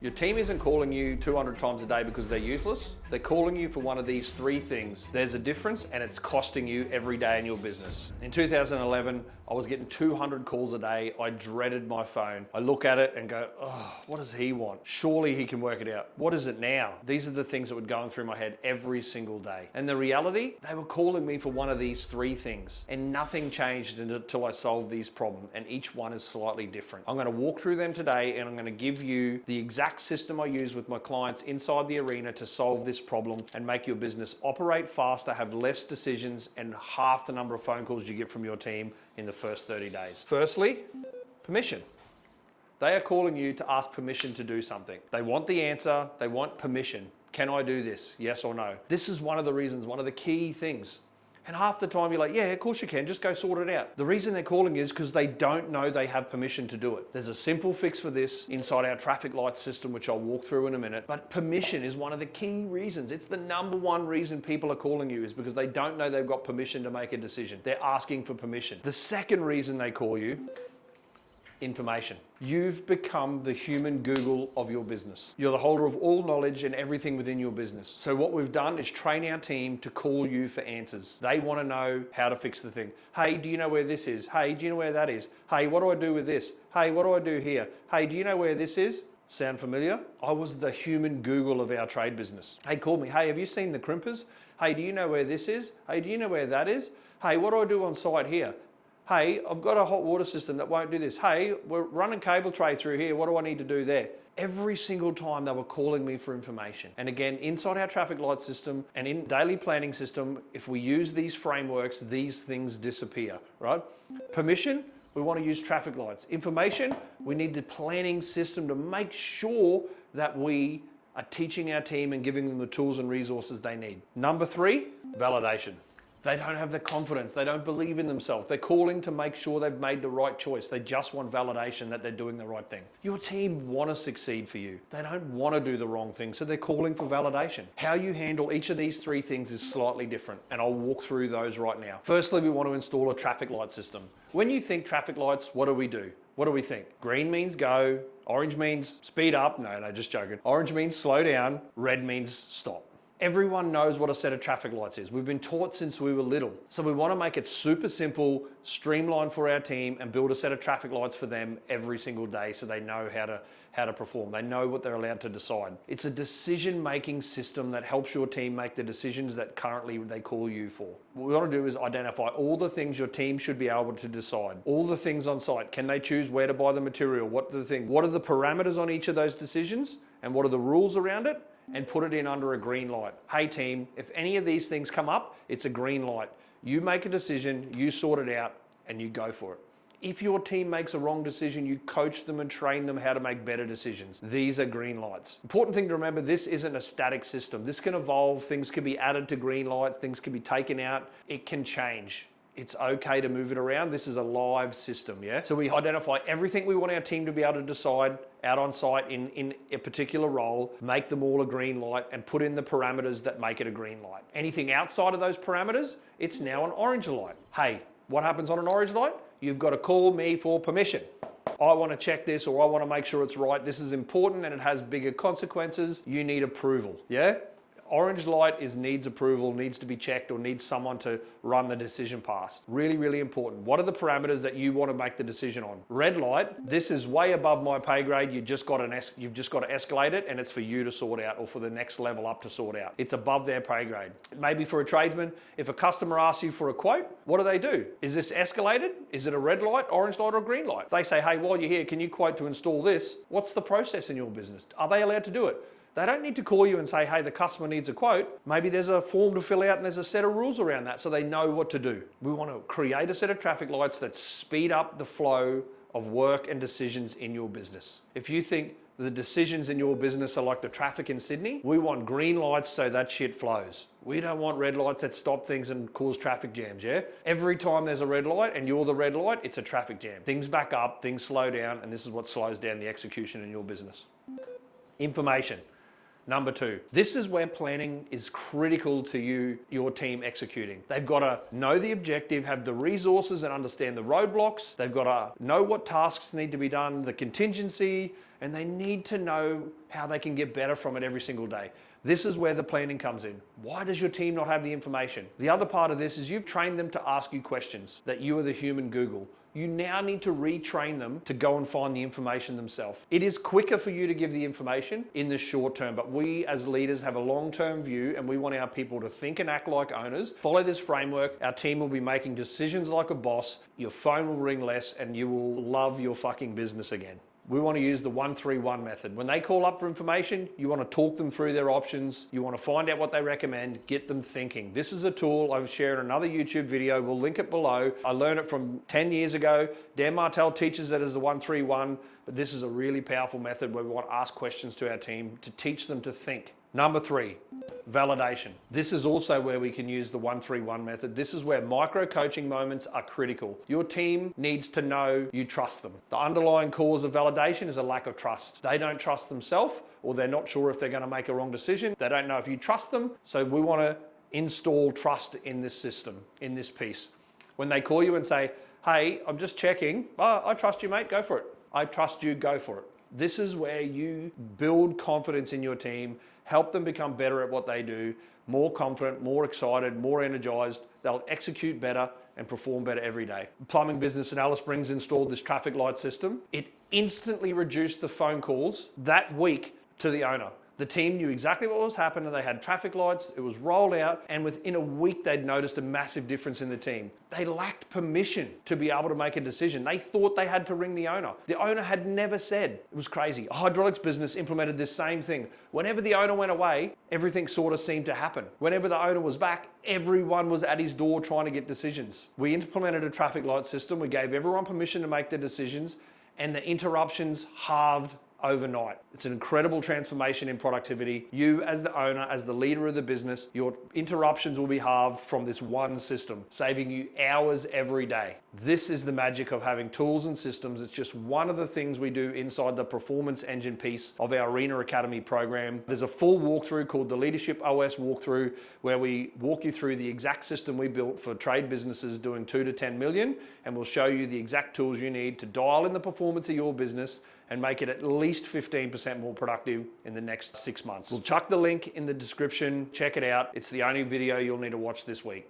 Your team isn't calling you 200 times a day because they're useless. They're calling you for one of these three things. There's a difference and it's costing you every day in your business. In 2011, I was getting 200 calls a day. I dreaded my phone. I look at it and go, oh, what does he want? Surely he can work it out. What is it now? These are the things that were going through my head every single day. And the reality, they were calling me for one of these three things and nothing changed until I solved these problems, and each one is slightly different. I'm going to walk through them today and I'm going to give you the exact system I use with my clients inside the arena to solve this problem and make your business operate faster, have less decisions, and half the number of phone calls you get from your team in the first 30 days. Firstly, permission. They are calling you to ask permission to do something. They want the answer, they want permission. Can I do this? Yes or no? This is one of the reasons, one of the key things. And half the time you're like, yeah, of course you can, just go sort it out. The reason they're calling is because they don't know they have permission to do it. There's a simple fix for this inside our traffic light system, which I'll walk through in a minute. But permission is one of the key reasons. It's the number one reason people are calling you, is because they don't know they've got permission to make a decision. They're asking for permission. The second reason they call you, information. You've become the human Google of your business. You're the holder of all knowledge and everything within your business. So what we've done is train our team to call you for answers. They want to know how to fix the thing. Hey, do you know where this is? Hey, do you know where that is? Hey, what do I do with this? Hey, what do I do here? Hey, do you know where this is? Sound familiar? I was the human Google of our trade business. Hey, call me. Hey, have you seen the crimpers? Hey, do you know where this is? Hey, do you know where that is? Hey, what do I do on site here? Hey, I've got a hot water system that won't do this. Hey, we're running cable tray through here. What do I need to do there? Every single time they were calling me for information. And again, inside our traffic light system and in daily planning system, if we use these frameworks, these things disappear, right? Permission, we want to use traffic lights. Information, we need the planning system to make sure that we are teaching our team and giving them the tools and resources they need. Number three, validation. They don't have the confidence. They don't believe in themselves. They're calling to make sure they've made the right choice. They just want validation that they're doing the right thing. Your team want to succeed for you. They don't want to do the wrong thing, so they're calling for validation. How you handle each of these three things is slightly different, and I'll walk through those right now. Firstly, we want to install a traffic light system. When you think traffic lights, what do we do? What do we think? Green means go, orange means speed up. No, just joking. Orange means slow down, red means stop. Everyone knows what a set of traffic lights is. We've been taught since we were little. So we want to make it super simple, streamlined for our team, and build a set of traffic lights for them every single day so they know how to perform. They know what they're allowed to decide. It's a decision-making system that helps your team make the decisions that currently they call you for. What we want to do is identify all the things your team should be able to decide. All the things on site. Can they choose where to buy the material? What are the parameters on each of those decisions? And what are the rules around it? And put it in under a green light. Hey team, if any of these things come up, it's a green light. You make a decision, you sort it out, and you go for it. If your team makes a wrong decision, you coach them and train them how to make better decisions. These are green lights. Important thing to remember, this isn't a static system. This can evolve, things can be added to green lights, things can be taken out, it can change. It's okay to move it around. This is a live system, yeah? So we identify everything we want our team to be able to decide out on site in a particular role, make them all a green light, and put in the parameters that make it a green light. Anything outside of those parameters, it's now an orange light. Hey, what happens on an orange light? You've got to call me for permission. I want to check this, or I want to make sure it's right. This is important and it has bigger consequences. You need approval, yeah? Orange light needs approval, needs to be checked, or needs someone to run the decision past. Really, really important. What are the parameters that you want to make the decision on? Red light, this is way above my pay grade. You've just got to escalate it, and it's for you to sort out, or for the next level up to sort out. It's above their pay grade. Maybe for a tradesman, if a customer asks you for a quote, what do? Is this escalated? Is it a red light, orange light, or green light? If they say, hey, while you're here, can you quote to install this? What's the process in your business? Are they allowed to do it? They don't need to call you and say, hey, the customer needs a quote. Maybe there's a form to fill out and there's a set of rules around that so they know what to do. We want to create a set of traffic lights that speed up the flow of work and decisions in your business. If you think the decisions in your business are like the traffic in Sydney, we want green lights so that shit flows. We don't want red lights that stop things and cause traffic jams, yeah? Every time there's a red light and you're the red light, it's a traffic jam. Things back up, things slow down, and this is what slows down the execution in your business. Information. Number two, this is where planning is critical to your team executing. They've got to know the objective, have the resources and understand the roadblocks. They've got to know what tasks need to be done, the contingency, and they need to know how they can get better from it every single day. This is where the planning comes in. Why does your team not have the information? The other part of this is you've trained them to ask you questions, that you are the human Google. You now need to retrain them to go and find the information themselves. It is quicker for you to give the information in the short term, but we as leaders have a long-term view and we want our people to think and act like owners. Follow this framework. Our team will be making decisions like a boss. Your phone will ring less and you will love your fucking business again. We want to use the 1-3-1 method. When they call up for information, you want to talk them through their options. You want to find out what they recommend, get them thinking. This is a tool I've shared in another YouTube video. We'll link it below. I learned it from 10 years ago. Dan Martell teaches it as the 1-3-1, but this is a really powerful method where we want to ask questions to our team to teach them to think. Number 3, validation. This is also where we can use the 1-3-1 method. This is where micro coaching moments are critical. Your team needs to know you trust them. The underlying cause of validation is a lack of trust. They don't trust themselves, or they're not sure if they're going to make a wrong decision. They don't know if you trust them. So we want to install trust in this system, in this piece. When they call you and say, hey, I'm just checking. Oh, I trust you, mate. Go for it. I trust you. Go for it. This is where you build confidence in your team, help them become better at what they do, more confident, more excited, more energized. They'll execute better and perform better every day. Plumbing business in Alice Springs installed this traffic light system. It instantly reduced the phone calls that week to the owner. The team knew exactly what was happening. They had traffic lights, it was rolled out, and within a week they'd noticed a massive difference in the team. They lacked permission to be able to make a decision. They thought they had to ring the owner. The owner had never said. It was crazy. A hydraulics business implemented this same thing. Whenever the owner went away, everything sort of seemed to happen. Whenever the owner was back, everyone was at his door trying to get decisions. We implemented a traffic light system. We gave everyone permission to make their decisions, and the interruptions halved overnight. It's an incredible transformation in productivity. You as the owner, as the leader of the business, your interruptions will be halved from this one system, saving you hours every day. This is the magic of having tools and systems. It's just one of the things we do inside the performance engine piece of our Arena Academy program. There's a full walkthrough called the Leadership OS walkthrough, where we walk you through the exact system we built for trade businesses doing 2 to 10 million, and we'll show you the exact tools you need to dial in the performance of your business and make it at least 15% more productive in the next 6 months. We'll chuck the link in the description. Check it out. It's the only video you'll need to watch this week.